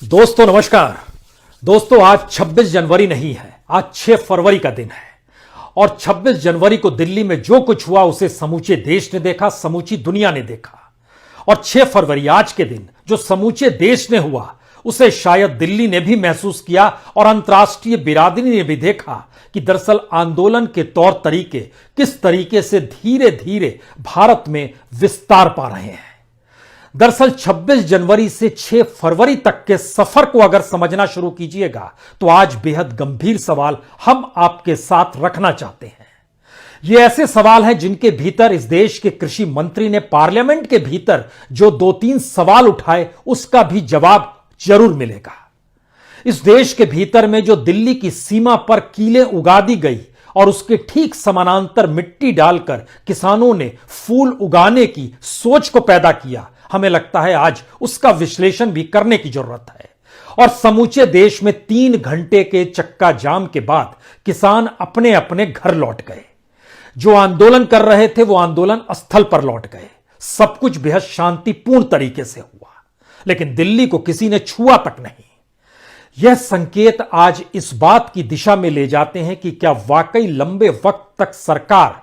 दोस्तों नमस्कार। दोस्तों आज 26 जनवरी नहीं है, आज 6 फरवरी का दिन है और 26 जनवरी को दिल्ली में जो कुछ हुआ उसे समूचे देश ने देखा, समूची दुनिया ने देखा। और 6 फरवरी आज के दिन जो समूचे देश ने हुआ उसे शायद दिल्ली ने भी महसूस किया और अंतर्राष्ट्रीय बिरादरी ने भी देखा कि दरअसल आंदोलन के तौर तरीके किस तरीके से धीरे धीरे भारत में विस्तार पा रहे हैं। दरअसल 26 जनवरी से 6 फरवरी तक के सफर को अगर समझना शुरू कीजिएगा तो आज बेहद गंभीर सवाल हम आपके साथ रखना चाहते हैं। ये ऐसे सवाल हैं जिनके भीतर इस देश के कृषि मंत्री ने पार्लियामेंट के भीतर जो 2-3 सवाल उठाए उसका भी जवाब जरूर मिलेगा। इस देश के भीतर में जो दिल्ली की सीमा पर कीलें उगा दी गई और उसके ठीक समानांतर मिट्टी डालकर किसानों ने फूल उगाने की सोच को पैदा किया, हमें लगता है आज उसका विश्लेषण भी करने की जरूरत है। और समूचे देश में 3 घंटे के चक्का जाम के बाद किसान अपने अपने घर लौट गए। जो आंदोलन कर रहे थे वो आंदोलन स्थल पर लौट गए। सब कुछ बेहद शांतिपूर्ण तरीके से हुआ, लेकिन दिल्ली को किसी ने छुआ तक नहीं। यह संकेत आज इस बात की दिशा में ले जाते हैं कि क्या वाकई लंबे वक्त तक सरकार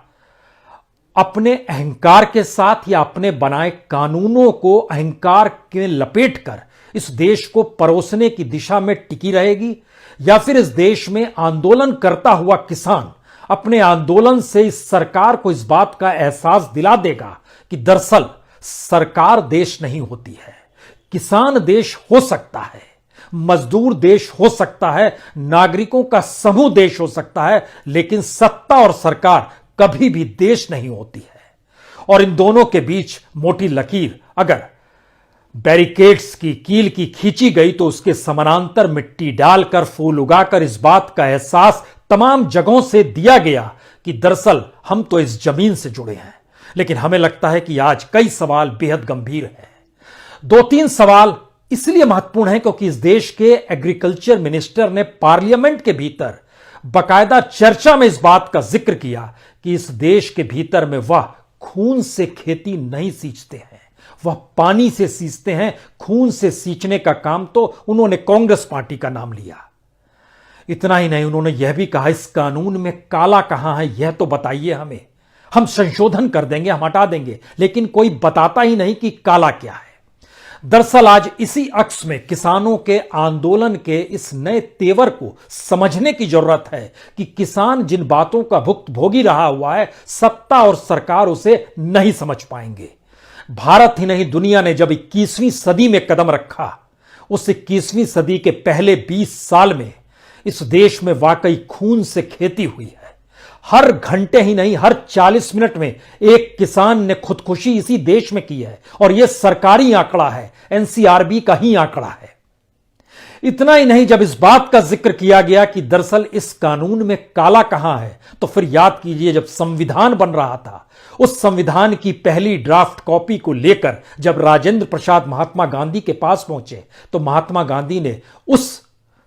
अपने अहंकार के साथ या अपने बनाए कानूनों को अहंकार के लपेटकर इस देश को परोसने की दिशा में टिकी रहेगी, या फिर इस देश में आंदोलन करता हुआ किसान अपने आंदोलन से इस सरकार को इस बात का एहसास दिला देगा कि दरअसल सरकार देश नहीं होती है, किसान देश हो सकता है, मजदूर देश हो सकता है, नागरिकों का समूह देश हो सकता है, लेकिन सत्ता और सरकार कभी भी देश नहीं होती है। और इन दोनों के बीच मोटी लकीर अगर बैरिकेड्स की कील की खींची गई तो उसके समानांतर मिट्टी डालकर फूल उगाकर इस बात का एहसास तमाम जगहों से दिया गया कि दरअसल हम तो इस जमीन से जुड़े हैं। लेकिन हमें लगता है कि आज कई सवाल बेहद गंभीर हैं। 2-3 सवाल इसलिए महत्वपूर्ण हैं क्योंकि इस देश के एग्रीकल्चर मिनिस्टर ने पार्लियामेंट के भीतर बाकायदा चर्चा में इस बात का जिक्र किया कि इस देश के भीतर में वह खून से खेती नहीं सींचते हैं, वह पानी से सींचते हैं। खून से सींचने का काम तो उन्होंने कांग्रेस पार्टी का नाम लिया। इतना ही नहीं, उन्होंने यह भी कहा इस कानून में काला कहां है यह तो बताइए हमें, हम संशोधन कर देंगे, हम हटा देंगे, लेकिन कोई बताता ही नहीं कि काला क्या है। दरअसल आज इसी अक्ष में किसानों के आंदोलन के इस नए तेवर को समझने की जरूरत है कि किसान जिन बातों का भुक्तभोगी रहा हुआ है, सत्ता और सरकार उसे नहीं समझ पाएंगे। भारत ही नहीं दुनिया ने जब 21वीं सदी में कदम रखा, उस 21वीं सदी के पहले 20 साल में इस देश में वाकई खून से खेती हुई है। हर घंटे ही नहीं, हर 40 मिनट में एक किसान ने खुदकुशी इसी देश में की है और यह सरकारी आंकड़ा है, एनसीआरबी का ही आंकड़ा है। इतना ही नहीं, जब इस बात का जिक्र किया गया कि दरअसल इस कानून में काला कहां है, तो फिर याद कीजिए जब संविधान बन रहा था, उस संविधान की पहली ड्राफ्ट कॉपी को लेकर जब राजेंद्र प्रसाद महात्मा गांधी के पास पहुंचे तो महात्मा गांधी ने उस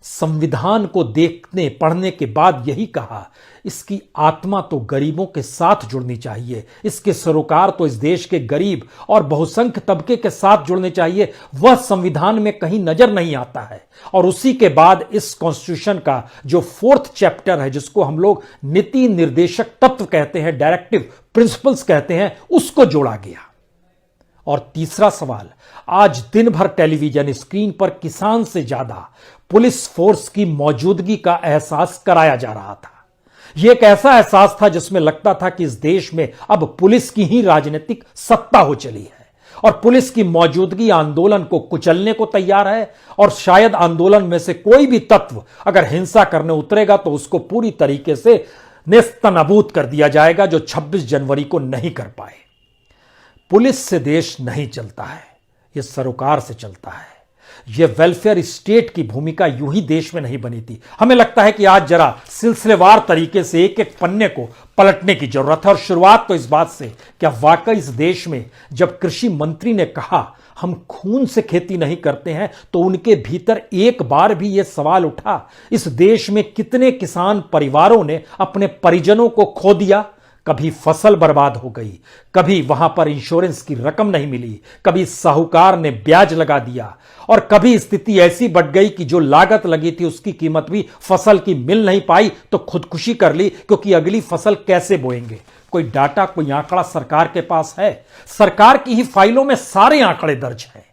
संविधान को देखने पढ़ने के बाद यही कहा, इसकी आत्मा तो गरीबों के साथ जुड़नी चाहिए, इसके सरोकार तो इस देश के गरीब और बहुसंख्य तबके के साथ जुड़ने चाहिए। वह संविधान में कहीं नजर नहीं आता है। और उसी के बाद इस कॉन्स्टिट्यूशन का जो 4th चैप्टर है, जिसको हम लोग नीति निर्देशक तत्व कहते हैं, डायरेक्टिव प्रिंसिपल्स कहते हैं, उसको जोड़ा गया। और तीसरा सवाल, आज दिन भर टेलीविजन स्क्रीन पर किसान से ज्यादा पुलिस फोर्स की मौजूदगी का एहसास कराया जा रहा था। यह एक ऐसा एहसास था जिसमें लगता था कि इस देश में अब पुलिस की ही राजनीतिक सत्ता हो चली है और पुलिस की मौजूदगी आंदोलन को कुचलने को तैयार है। और शायद आंदोलन में से कोई भी तत्व अगर हिंसा करने उतरेगा तो उसको पूरी तरीके से नेस्तनाबूद कर दिया जाएगा, जो 26 जनवरी को नहीं कर पाए। पुलिस से देश नहीं चलता है, यह सरोकार से चलता है। यह वेलफेयर स्टेट की भूमिका यूं ही देश में नहीं बनी थी। हमें लगता है कि आज जरा सिलसिलेवार तरीके से एक एक पन्ने को पलटने की जरूरत है। और शुरुआत तो इस बात से, क्या वाकई इस देश में जब कृषि मंत्री ने कहा हम खून से खेती नहीं करते हैं, तो उनके भीतर एक बार भी यह सवाल उठा इस देश में कितने किसान परिवारों ने अपने परिजनों को खो दिया, कभी फसल बर्बाद हो गई, कभी वहां पर इंश्योरेंस की रकम नहीं मिली, कभी साहूकार ने ब्याज लगा दिया, और कभी स्थिति ऐसी बढ़ गई कि जो लागत लगी थी उसकी कीमत भी फसल की मिल नहीं पाई तो खुदकुशी कर ली, क्योंकि अगली फसल कैसे बोएंगे। कोई डाटा, कोई आंकड़ा सरकार के पास है? सरकार की ही फाइलों में सारे आंकड़े दर्ज हैं।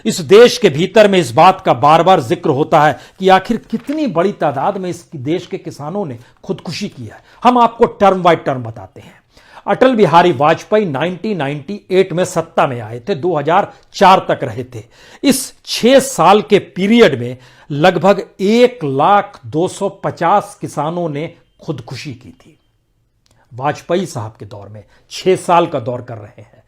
इस देश के भीतर में इस बात का बार बार जिक्र होता है कि आखिर कितनी बड़ी तादाद में इस देश के किसानों ने खुदकुशी की है। हम आपको टर्म बाय टर्म बताते हैं। अटल बिहारी वाजपेयी 1998 में सत्ता में आए थे, 2004 तक रहे थे। इस 6 साल के पीरियड में लगभग 1,250,000 किसानों ने खुदकुशी की थी। वाजपेयी साहब के दौर में 6 साल का दौर कर रहे हैं।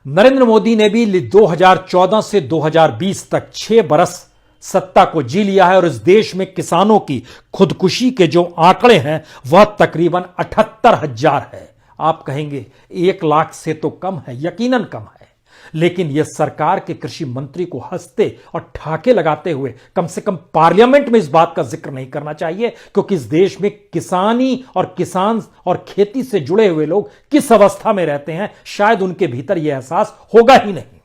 नरेंद्र मोदी ने भी 2014 से 2020 तक 6 बरस सत्ता को जी लिया है, और इस देश में किसानों की खुदकुशी के जो आंकड़े हैं वह तकरीबन 78,000 है। आप कहेंगे 1 लाख से तो कम है, यकीनन कम है, लेकिन यह सरकार के कृषि मंत्री को हंसते और ठाके लगाते हुए कम से कम पार्लियामेंट में इस बात का जिक्र नहीं करना चाहिए, क्योंकि इस देश में किसानी और किसान और खेती से जुड़े हुए लोग किस अवस्था में रहते हैं शायद उनके भीतर यह एहसास होगा ही नहीं।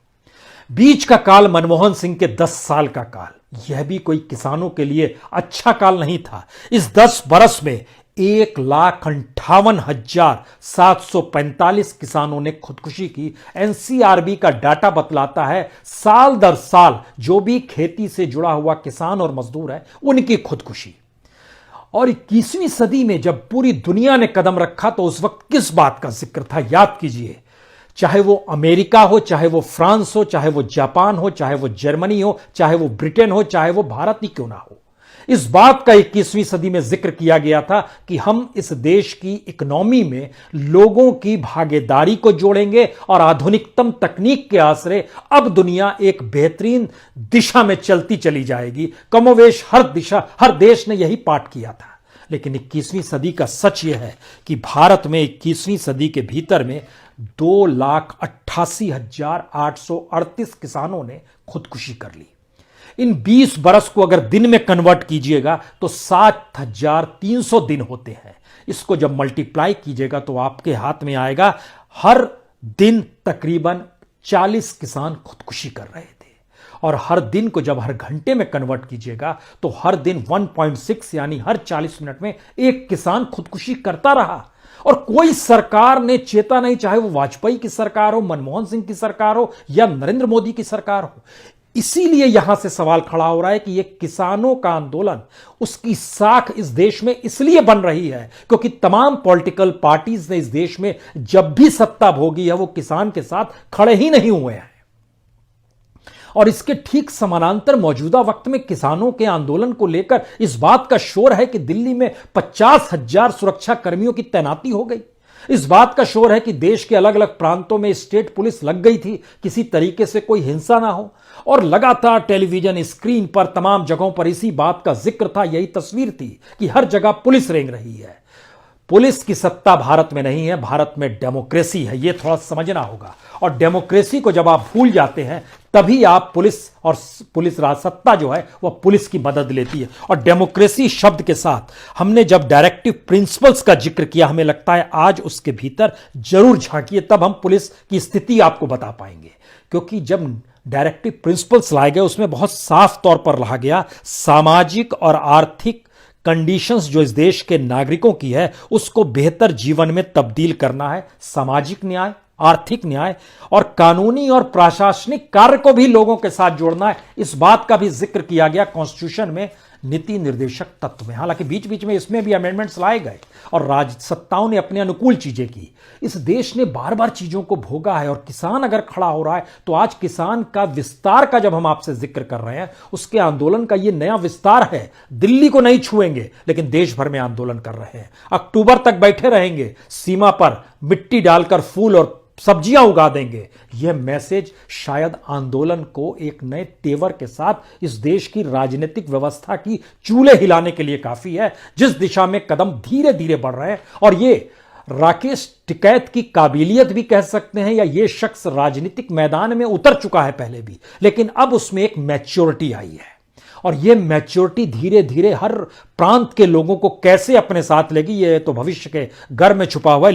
बीच का काल मनमोहन सिंह के 10 साल का काल, यह भी कोई किसानों के लिए अच्छा काल नहीं था। इस 10 बरस में 1,58,745 किसानों ने खुदकुशी की। एनसीआरबी का डाटा बतलाता है साल दर साल जो भी खेती से जुड़ा हुआ किसान और मजदूर है उनकी खुदकुशी। और 21वीं सदी में जब पूरी दुनिया ने कदम रखा तो उस वक्त किस बात का जिक्र था, याद कीजिए। चाहे वो अमेरिका हो, चाहे वो फ्रांस हो, चाहे वो जापान हो, चाहे वो जर्मनी हो, चाहे वो ब्रिटेन हो, चाहे वो भारत ही क्यों ना हो, इस बात का 21वीं सदी में जिक्र किया गया था कि हम इस देश की इकोनॉमी में लोगों की भागीदारी को जोड़ेंगे और आधुनिकतम तकनीक के आसरे अब दुनिया एक बेहतरीन दिशा में चलती चली जाएगी। कमोवेश हर देश ने यही पाठ किया था। लेकिन 21वीं सदी का सच यह है कि भारत में 21वीं सदी के भीतर में 2,88,838 किसानों ने खुदकुशी कर ली। इन 20 बरस को अगर दिन में कन्वर्ट कीजिएगा तो 7,300 दिन होते हैं। इसको जब मल्टीप्लाई कीजिएगा तो आपके हाथ में आएगा हर दिन तकरीबन 40 किसान खुदकुशी कर रहे थे। और हर दिन को जब हर घंटे में कन्वर्ट कीजिएगा तो हर दिन 1.6 यानी हर 40 मिनट में एक किसान खुदकुशी करता रहा। और कोई सरकार ने चेता नहीं, चाहे वो वाजपेयी की सरकार हो, मनमोहन सिंह की सरकार हो या नरेंद्र मोदी की सरकार हो। इसीलिए यहां से सवाल खड़ा हो रहा है कि यह किसानों का आंदोलन, उसकी साख इस देश में इसलिए बन रही है क्योंकि तमाम पॉलिटिकल पार्टीज ने इस देश में जब भी सत्ता भोगी है वो किसान के साथ खड़े ही नहीं हुए हैं। और इसके ठीक समानांतर मौजूदा वक्त में किसानों के आंदोलन को लेकर इस बात का शोर है कि दिल्ली में 50,000 सुरक्षा कर्मियों की तैनाती हो गई। इस बात का शोर है कि देश के अलग अलग प्रांतों में स्टेट पुलिस लग गई थी, किसी तरीके से कोई हिंसा ना हो। और लगातार टेलीविजन स्क्रीन पर तमाम जगहों पर इसी बात का जिक्र था, यही तस्वीर थी कि हर जगह पुलिस रेंग रही है। पुलिस की सत्ता भारत में नहीं है, भारत में डेमोक्रेसी है, यह थोड़ा समझना होगा। और डेमोक्रेसी को जब आप भूल जाते हैं तभी आप पुलिस राज सत्ता जो है वह पुलिस की मदद लेती है। और डेमोक्रेसी शब्द के साथ हमने जब डायरेक्टिव प्रिंसिपल्स का जिक्र किया, हमें लगता है आज उसके भीतर जरूर झांकिए, तब हम पुलिस की स्थिति आपको बता पाएंगे। क्योंकि जब डायरेक्टिव प्रिंसिपल्स लाए गए उसमें बहुत साफ तौर पर रहा गया सामाजिक और आर्थिक कंडीशंस जो इस देश के नागरिकों की है उसको बेहतर जीवन में तब्दील करना है। सामाजिक न्याय, आर्थिक न्याय और कानूनी और प्रशासनिक कार्य को भी लोगों के साथ जोड़ना है। इस बात का भी जिक्र किया गया कॉन्स्टिट्यूशन में नीति निर्देशक तत्व में। हालांकि बीच बीच में इसमें भी अमेंडमेंट्स लाए गए और राज सत्ताओं ने अपने अनुकूल चीजें की। इस देश ने बार बार चीजों को भोगा है और किसान अगर खड़ा हो रहा है तो आज किसान का विस्तार का जब हम आपसे जिक्र कर रहे हैं, उसके आंदोलन का ये नया विस्तार है। दिल्ली को नहीं छुएंगे लेकिन देश भर में आंदोलन कर रहे हैं। अक्टूबर तक बैठे रहेंगे, सीमा पर मिट्टी डालकर फूल और सब्जियां उगा देंगे। यह मैसेज शायद आंदोलन को एक नए तेवर के साथ इस देश की राजनीतिक व्यवस्था की चूल्हे हिलाने के लिए काफी है, जिस दिशा में कदम धीरे धीरे बढ़ रहे हैं। और ये राकेश टिकैत की काबिलियत भी कह सकते हैं, या ये शख्स राजनीतिक मैदान में उतर चुका है पहले भी, लेकिन अब उसमें एक मैच्योरिटी आई है। और यह मैच्योरिटी धीरे धीरे हर प्रांत के लोगों को कैसे अपने साथ लेगी, यह तो भविष्य के घर में छुपा हुआ है।